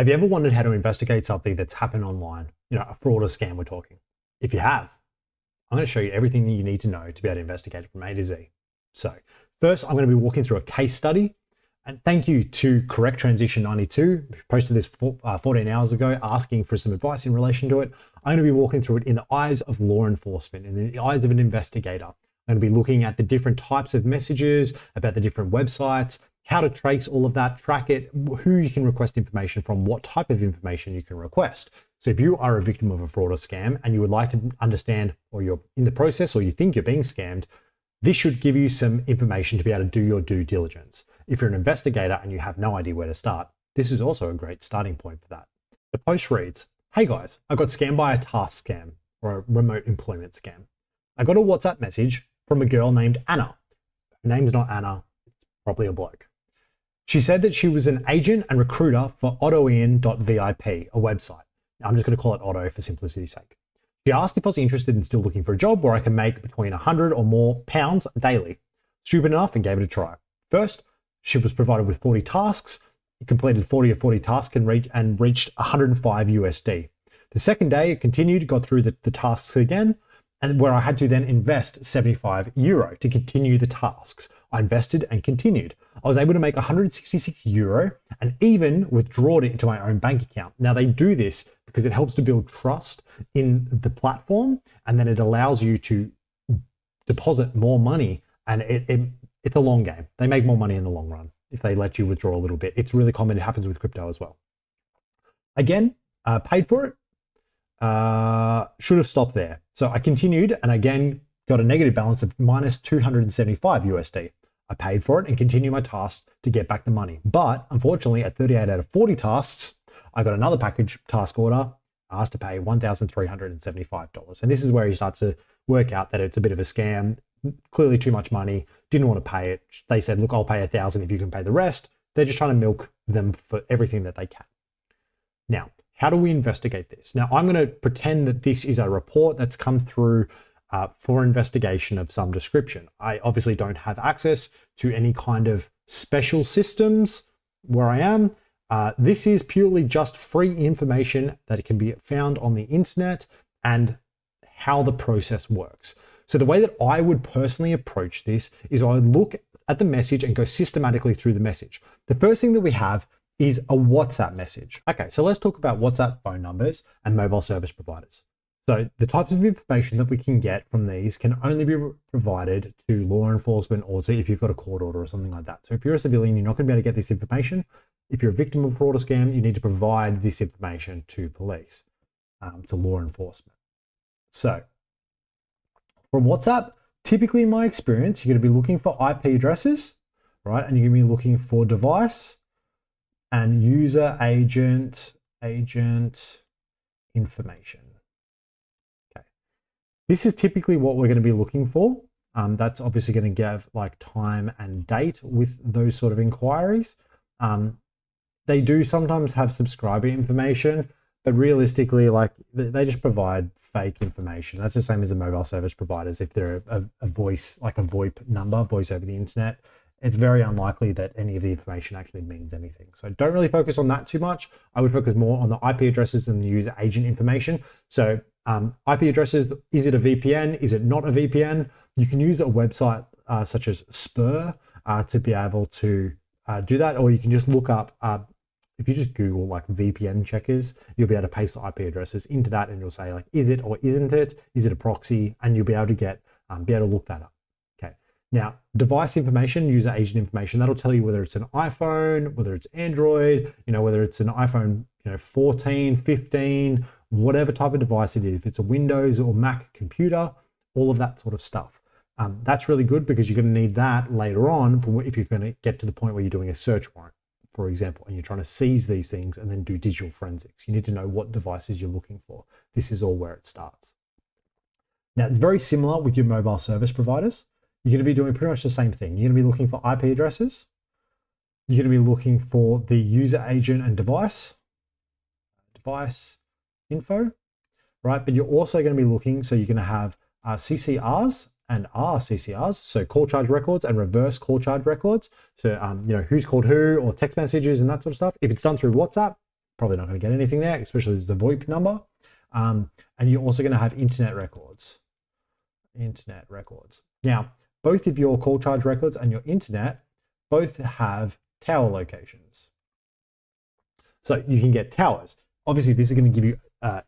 Have you ever wondered how to investigate something that's happened online? A fraud or scam we're talking. If you have, I'm going to show you everything that you need to know to be able to investigate it from A to Z. So first, I'm going to be walking through a case study. And thank you to Correct Transition 92, who posted this 14 hours ago, asking for some advice in relation to it. I'm going to be walking through it in the eyes of law enforcement, in the eyes of an investigator. I'm going to be looking at the different types of messages, about the different websites, how to trace all of that, track it, who you can request information from, what type of information you can request. So if you are a victim of a fraud or scam and you would like to understand, or you're in the process, or you think you're being scammed, this should give you some information to be able to do your due diligence. If you're an investigator and you have no idea where to start, this is also a great starting point for that. The post reads, "Hey guys, I got scammed by a task scam or a remote employment scam. I got a WhatsApp message from a girl named Anna. Her name's not Anna, it's probably a bloke. She said that she was an agent and recruiter for autoin.vip, a website. I'm just going to call it Otto for simplicity's sake. She asked if I was interested in still looking for a job where I can make between 100 or more pounds daily. Stupid enough and gave it a try. First, she was provided with 40 tasks, completed 40 of 40 tasks and reached 105 USD. The second day, it continued, got through the tasks again, and where I had to then invest 75 euro to continue the tasks. I invested and continued. I was able to make 166 euro and even withdraw it into my own bank account. Now they do this because it helps to build trust in the platform, and then it allows you to deposit more money, and it's a long game. They make more money in the long run if they let you withdraw a little bit. It's really common. It happens with crypto as well. Again, paid for it. Should have stopped there. So I continued and again got a negative balance of minus 275 USD. I paid for it and continued my tasks to get back the money. But unfortunately, at 38 out of 40 tasks, I got another package task order, asked to pay $1,375. And this is where you start to work out that it's a bit of a scam, clearly too much money, didn't want to pay it. They said, look, I'll pay 1,000 if you can pay the rest. They're just trying to milk them for everything that they can. Now, how do we investigate this? Now, I'm going to pretend that this is a report that's come through for investigation of some description. I obviously don't have access to any kind of special systems where I am. This is purely just free information that it can be found on the internet and how the process works. So the way that I would personally approach this is I would look at the message and go systematically through the message. The first thing that we have is a WhatsApp message. Okay, so let's talk about WhatsApp phone numbers and mobile service providers. So the types of information that we can get from these can only be provided to law enforcement, or if you've got a court order or something like that. So if you're a civilian, you're not going to be able to get this information. If you're a victim of fraud or scam, you need to provide this information to police, to law enforcement. So from WhatsApp, typically in my experience, you're going to be looking for IP addresses, right? And you're going to be looking for device and user agent information. Okay. This is typically what we're going to be looking for. That's obviously going to give like time and date with those sort of inquiries. They do sometimes have subscriber information, but realistically, like they just provide fake information. That's the same as the mobile service providers. If they're a voice, like a VoIP number, voice over the internet, it's very unlikely that any of the information actually means anything. So don't really focus on that too much. I would focus more on the IP addresses and the user agent information. So IP addresses, is it a VPN? Is it not a VPN? You can use a website such as Spur to be able to do that, or you can just look up, if you just Google like VPN checkers, you'll be able to paste the IP addresses into that and you'll say like, is it or isn't it? Is it a proxy? And you'll be able to be able to look that up. Okay. Now, device information, user agent information, that'll tell you whether it's an iPhone, whether it's Android, whether it's an iPhone, 14, 15, whatever type of device it is. If it's a Windows or Mac computer, all of that sort of stuff. That's really good because you're going to need that later on for if you're going to get to the point where you're doing a search warrant, for example, and you're trying to seize these things and then do digital forensics. You need to know what devices you're looking for. This is all where it starts. Now, it's very similar with your mobile service providers. You're going to be doing pretty much the same thing. You're going to be looking for IP addresses. You're going to be looking for the user agent and device info, right? But you're also going to be looking, so you're going to have CCRs and RCCRs, so call charge records and reverse call charge records. So, who's called who, or text messages and that sort of stuff. If it's done through WhatsApp, probably not going to get anything there, especially as the VoIP number. And you're also going to have internet records. Internet records. Now, both of your call charge records and your internet both have tower locations. So you can get towers. Obviously, this is going to give you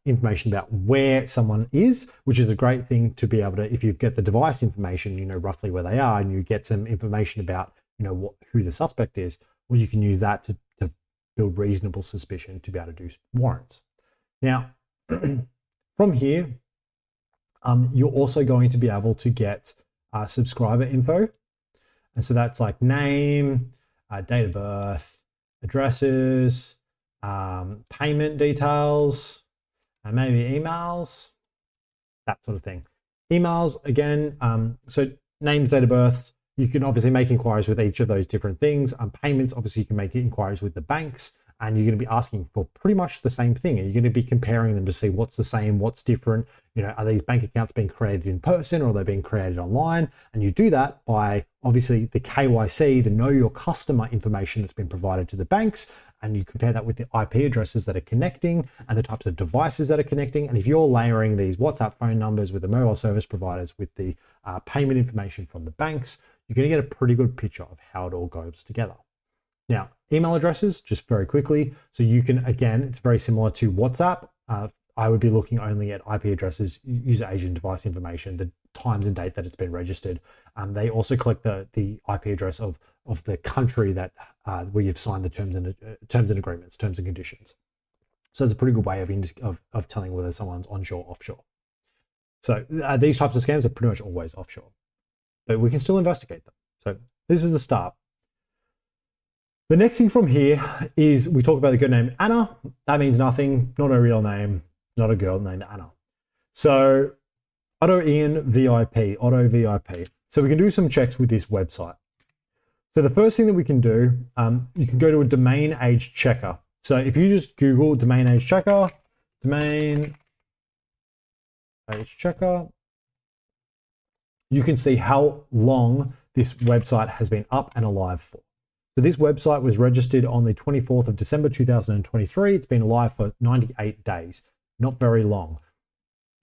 information about where someone is, which is a great thing to be able to, if you get the device information, you know roughly where they are, and you get some information about, you know, who the suspect is, well, you can use that to build reasonable suspicion to be able to do warrants. Now, from here, you're also going to be able to get subscriber info. And so that's like name, date of birth, addresses, payment details, and maybe emails, that sort of thing. Emails, again, so names, date of birth, you can obviously make inquiries with each of those different things. Payments, obviously you can make inquiries with the banks, and you're going to be asking for pretty much the same thing. And you're going to be comparing them to see what's the same, what's different. You know, are these bank accounts being created in person or are they being created online? And you do that by obviously the KYC, the know your customer information that's been provided to the banks. And you compare that with the IP addresses that are connecting and the types of devices that are connecting. And if you're layering these WhatsApp phone numbers with the mobile service providers with the payment information from the banks, you're going to get a pretty good picture of how it all goes together. Now, email addresses, just very quickly. So you can, again, it's very similar to WhatsApp. I would be looking only at IP addresses, user agent device information, the times and date that it's been registered. They also collect the IP address of the country that where you've signed the terms and agreements, terms and conditions. So it's a pretty good way of telling whether someone's onshore, offshore. So these types of scams are pretty much always offshore, but we can still investigate them. So this is the start. The next thing from here is we talk about the girl named Anna. That means nothing, not a real name, not a girl named Anna. So Auto Ian VIP, Auto VIP. So we can do some checks with this website. So the first thing that we can do, you can go to a domain age checker. So if you just Google domain age checker, domain age checker, you can see how long this website has been up and alive for. So this website was registered on the 24th of December 2023. It's been alive for 98 days, not very long.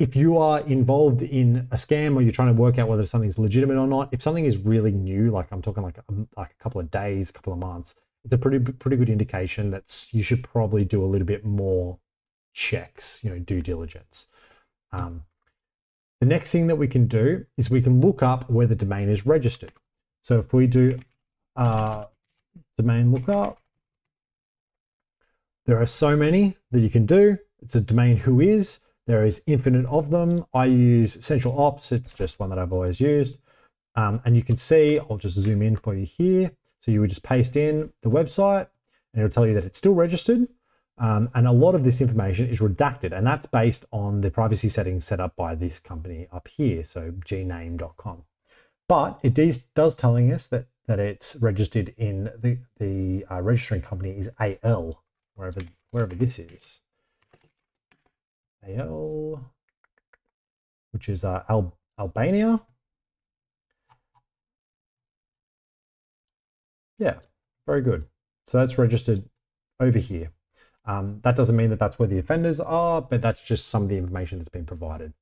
If you are involved in a scam or you're trying to work out whether something's legitimate or not, if something is really new, like I'm talking like a couple of days, a couple of months, it's a pretty good indication that you should probably do a little bit more checks, you know, due diligence. The next thing that we can do is we can look up where the domain is registered. So if we do domain lookup, there are so many that you can do. It's a domain who is. There is infinite of them. I use Central Ops. It's just one that I've always used. And you can see, I'll just zoom in for you here. So you would just paste in the website and it'll tell you that it's still registered. And a lot of this information is redacted, and that's based on the privacy settings set up by this company up here, so gname.com. But it does telling us that it's registered in the registering company is AL, wherever this is. AL, which is Albania. Yeah, very good. So that's registered over here. That doesn't mean that that's where the offenders are, but that's just some of the information that's been provided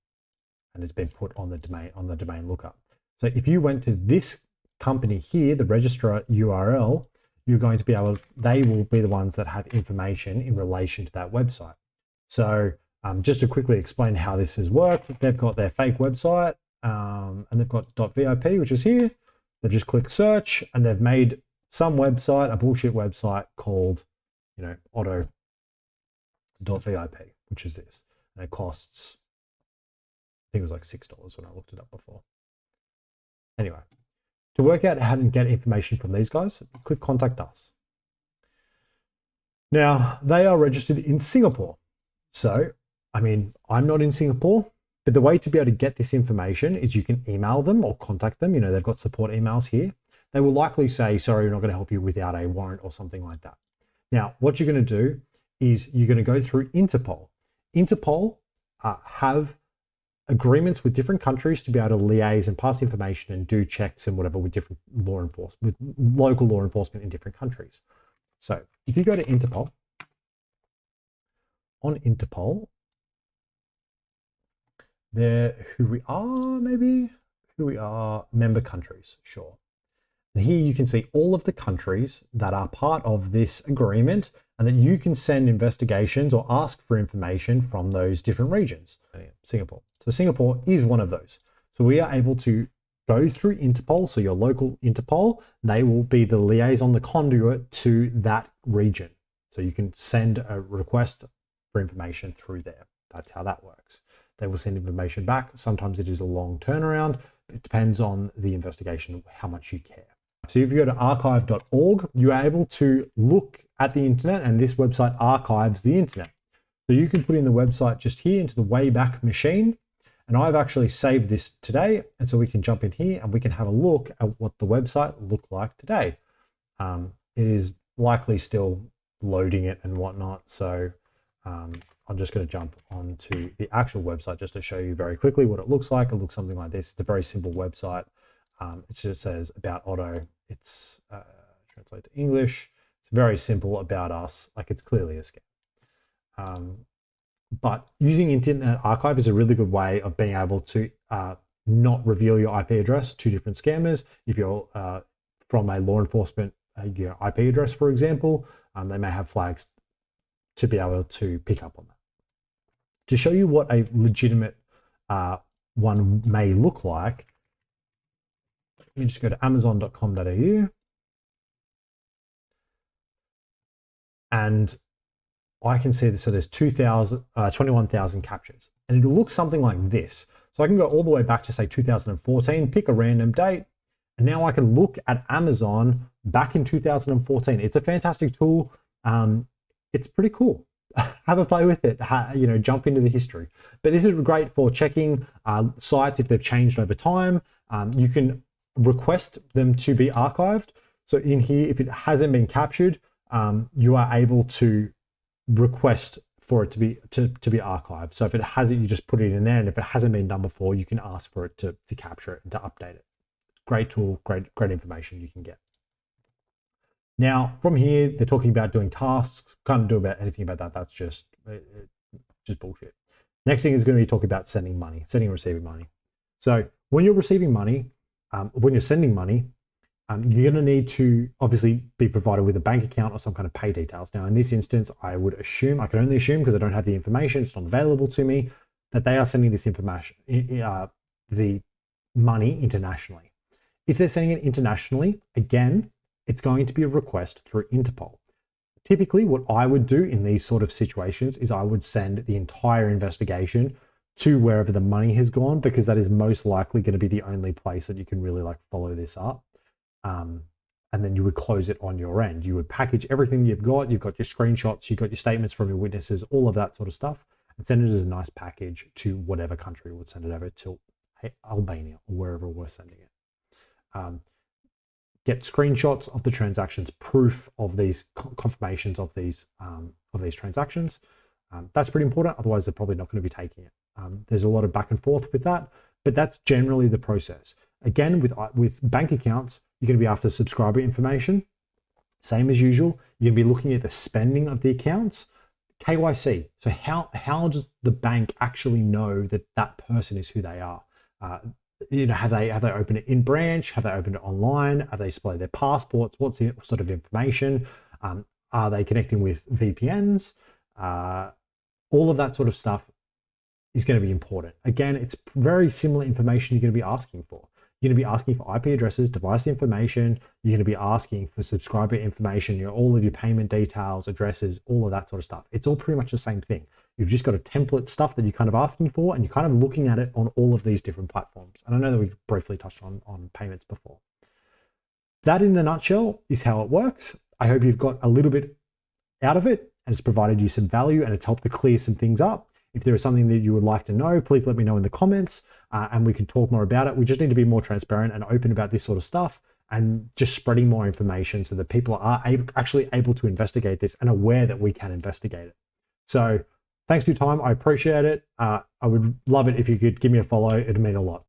and has been put on the domain lookup. So if you went to this company here, the registrar URL, you're going to be able, they will be the ones that have information in relation to that website. So just to quickly explain how this has worked, they've got their fake website and they've got .vip, which is here. They've just clicked search and they've made some website, a bullshit website called, you know, auto.vip, which is this. And it costs, I think it was like $6 when I looked it up before. Anyway, to work out how to get information from these guys, click contact us. Now, they are registered in Singapore. So, I mean, I'm not in Singapore, but the way to be able to get this information is you can email them or contact them. You know, they've got support emails here. They will likely say, sorry, we're not going to help you without a warrant or something like that. Now, what you're going to do is you're going to go through Interpol. Interpol have agreements with different countries to be able to liaise and pass information and do checks and whatever with different law enforcement, with local law enforcement in different countries. So if you go to Interpol, on Interpol, there, who we are, maybe? Who we are, member countries, sure. And here you can see all of the countries that are part of this agreement, and then you can send investigations or ask for information from those different regions. Singapore. So Singapore is one of those. So we are able to go through Interpol, so your local Interpol, they will be the liaison, the conduit to that region. So you can send a request for information through there. That's how that works. They will send information back. Sometimes it is a long turnaround. It depends on the investigation, how much you care. So if you go to archive.org, you're able to look at the internet, and this website archives the internet. So you can put in the website just here into the Wayback Machine. And I've actually saved this today. And so we can jump in here and we can have a look at what the website looked like today. It is likely still loading it and whatnot. So I'm just going to jump onto the actual website just to show you very quickly what it looks like. It looks something like this. It's a very simple website. It just says about Otto. It's translate to English. It's very simple about us. Like, it's clearly a scam. But using Internet Archive is a really good way of being able to not reveal your IP address to different scammers. If you're from a law enforcement IP address, for example, they may have flags to be able to pick up on that. To show you what a legitimate one may look like, let me just go to amazon.com.au, and I can see this. So there's 21,000 captures, and it looks something like this. So I can go all the way back to say 2014, pick a random date, and now I can look at Amazon back in 2014. It's a fantastic tool. It's pretty cool. Have a play with it, jump into the history. But this is great for checking sites if they've changed over time. You can request them to be archived. So in here, if it hasn't been captured, you are able to request for it to be archived. So if it hasn't, you just put it in there, and if it hasn't been done before, you can ask for it to capture it and to update it. Great tool, great information you can get. Now, from here, they're talking about doing tasks. Can't do about anything about that. That's just bullshit. Next thing is going to be talking about sending money, sending and receiving money. So when you're receiving money, when you're sending money, you're going to need to obviously be provided with a bank account or some kind of pay details. Now, in this instance, I can only assume because I don't have the information, it's not available to me, that they are sending this information, the money internationally. If they're sending it internationally, again, it's going to be a request through Interpol. Typically, what I would do in these sort of situations is I would send the entire investigation to wherever the money has gone, because that is most likely going to be the only place that you can really follow this up. And then you would close it on your end. You would package everything you've got your screenshots, you've got your statements from your witnesses, all of that sort of stuff, and send it as a nice package to whatever country would send it over to, Albania or wherever we're sending it. Get screenshots of the transactions, proof of these confirmations of these transactions. That's pretty important. Otherwise, they're probably not going to be taking it. There's a lot of back and forth with that, but that's generally the process. Again, with bank accounts, you're going to be after subscriber information. Same as usual. You're going to be looking at the spending of the accounts. KYC. So how does the bank actually know that that person is who they are? Have they opened it in branch? Have they opened it online? Have they displayed their passports? What's the sort of information? Are they connecting with VPNs? All of that sort of stuff is going to be important. Again, it's very similar information you're going to be asking for. You're going to be asking for IP addresses, device information. You're going to be asking for subscriber information, all of your payment details, addresses, all of that sort of stuff. It's all pretty much the same thing. You've just got a template stuff that you're kind of asking for, and you're kind of looking at it on all of these different platforms. And I know that we briefly touched on payments before. That in a nutshell is how it works. I hope you've got a little bit out of it, and it's provided you some value, and it's helped to clear some things up. If there is something that you would like to know, please let me know in the comments, and we can talk more about it. We just need to be more transparent and open about this sort of stuff, and just spreading more information so that people are actually able to investigate this and aware that we can investigate it. So thanks for your time. I appreciate it. I would love it if you could give me a follow. It'd mean a lot.